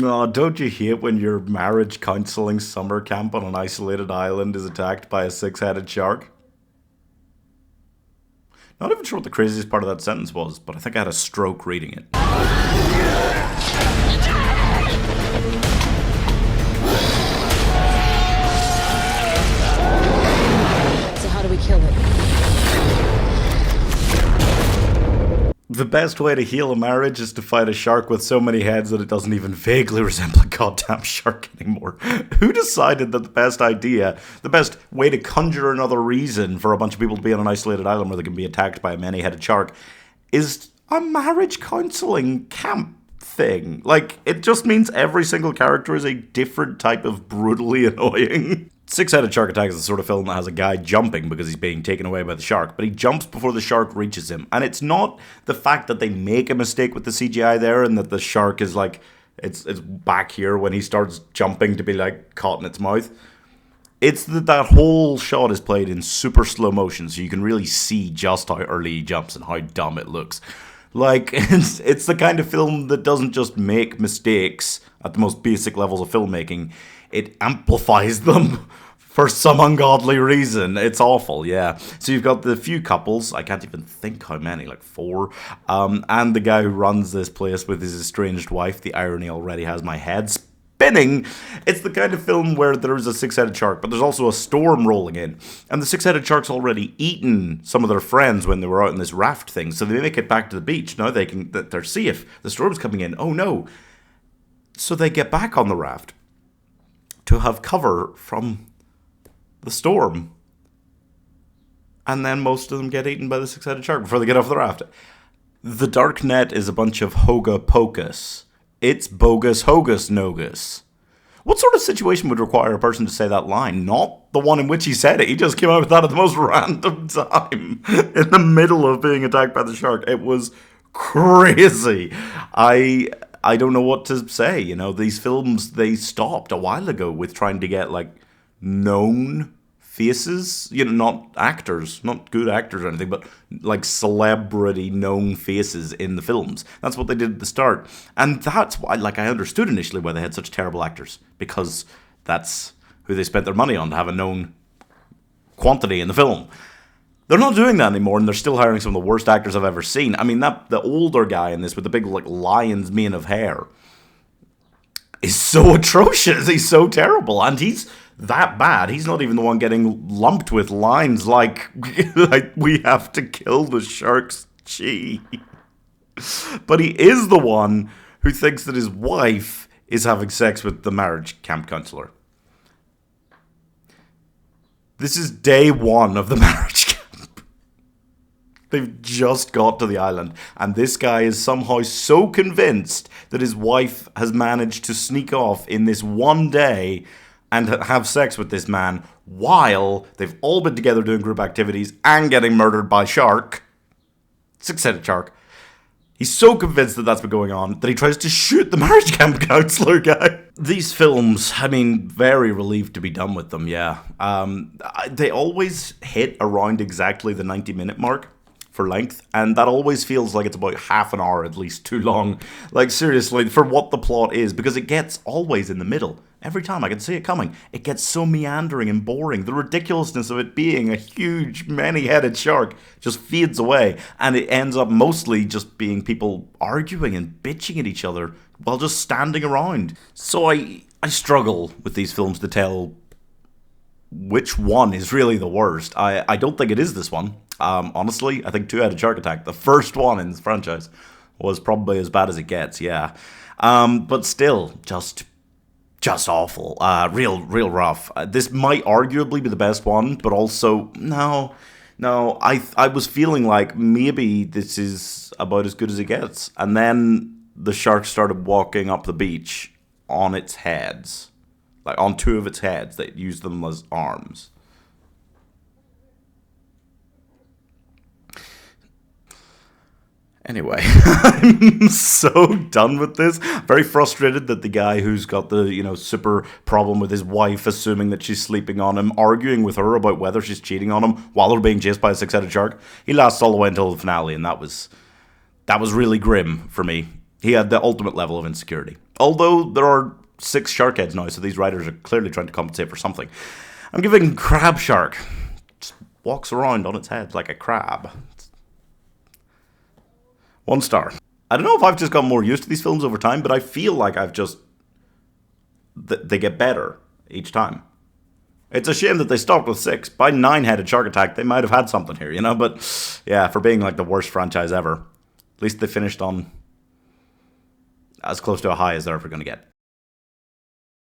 Oh, don't you hate when your marriage counseling summer camp on an isolated island is attacked by a six-headed shark? Not even sure what the craziest part of that sentence was, but I think I had a stroke reading it. So how do we kill it? The best way to heal a marriage is to fight a shark with so many heads that it doesn't even vaguely resemble a goddamn shark anymore. Who decided that the best way to conjure another reason for a bunch of people to be on an isolated island where they can be attacked by a many-headed shark is a marriage counseling camp thing? Like, it just means every single character is a different type of brutally annoying. Six-Headed Shark Attack is the sort of film that has a guy jumping because he's being taken away by the shark, but he jumps before the shark reaches him. And it's not the fact that they make a mistake with the CGI there and that the shark is like, it's back here when he starts jumping to be like caught in its mouth. It's that whole shot is played in super slow motion, so you can really see just how early he jumps and how dumb it looks. Like, it's the kind of film that doesn't just make mistakes at the most basic levels of filmmaking, it amplifies them for some ungodly reason. It's awful, yeah. So you've got the few couples, I can't even think how many, like 4, and the guy who runs this place with his estranged wife. The irony already has my head spinning. It's the kind of film where there's a six-headed shark, but there's also a storm rolling in. And the six-headed shark's already eaten some of their friends when they were out in this raft thing, so they make it back to the beach. Now they're safe. The storm's coming in. Oh no. So they get back on the raft to have cover from the storm. And then most of them get eaten by the six-headed shark before they get off the raft. The dark net is a bunch of hoga pocus. It's bogus hogus nogus. What sort of situation would require a person to say that line? Not the one in which he said it. He just came out with that at the most random time. In the middle of being attacked by the shark. It was crazy. I don't know what to say. You know, these films, they stopped a while ago with trying to get, like, known faces. You know, not actors, not good actors or anything, but, like, celebrity known faces in the films. That's what they did at the start. And that's why, like, I understood initially why they had such terrible actors. Because that's who they spent their money on, to have a known quantity in the film. They're not doing that anymore, and they're still hiring some of the worst actors I've ever seen. I mean, the older guy in this with the big, like, lion's mane of hair is so atrocious. He's so terrible, and he's that bad. He's not even the one getting lumped with lines like, like we have to kill the shark's chi. But he is the one who thinks that his wife is having sex with the marriage camp counselor. This is day 1 of the marriage camp. They've just got to the island, and this guy is somehow so convinced that his wife has managed to sneak off in this one day and have sex with this man while they've all been together doing group activities and getting murdered by shark. Six-headed shark. He's so convinced that that's been going on that he tries to shoot the marriage camp counselor guy. These films, I mean, very relieved to be done with them, yeah. They always hit around exactly the 90-minute mark for length, and that always feels like it's about half an hour at least too long. Like, seriously, for what the plot is, because it gets always in the middle. Every time I can see it coming. It gets so meandering and boring. The ridiculousness of it being a huge, many-headed shark just fades away, and it ends up mostly just being people arguing and bitching at each other while just standing around. So I struggle with these films to tell which one is really the worst. I don't think it is this one. Honestly, I think Two-Headed Shark Attack, the first one in this franchise, was probably as bad as it gets, yeah. But still, just awful. Real rough. This might arguably be the best one, but also, no, I was feeling like maybe this is about as good as it gets. And then the shark started walking up the beach on its heads. Like, on 2 of its heads. They used them as arms. Anyway, I'm so done with this. Very frustrated that the guy who's got the, super problem with his wife, assuming that she's sleeping on him, arguing with her about whether she's cheating on him while they're being chased by a six-headed shark. He lasts all the way until the finale, and that was really grim for me. He had the ultimate level of insecurity. Although there are 6 shark heads now, so these writers are clearly trying to compensate for something. I'm giving Crab Shark. Just walks around on its head like a crab. 1 star. I don't know if I've just got more used to these films over time, but I feel like they get better each time. It's a shame that they stopped with 6. By 9-headed Shark Attack, they might have had something here, you know? But yeah, for being like the worst franchise ever, at least they finished on as close to a high as they're ever going to get.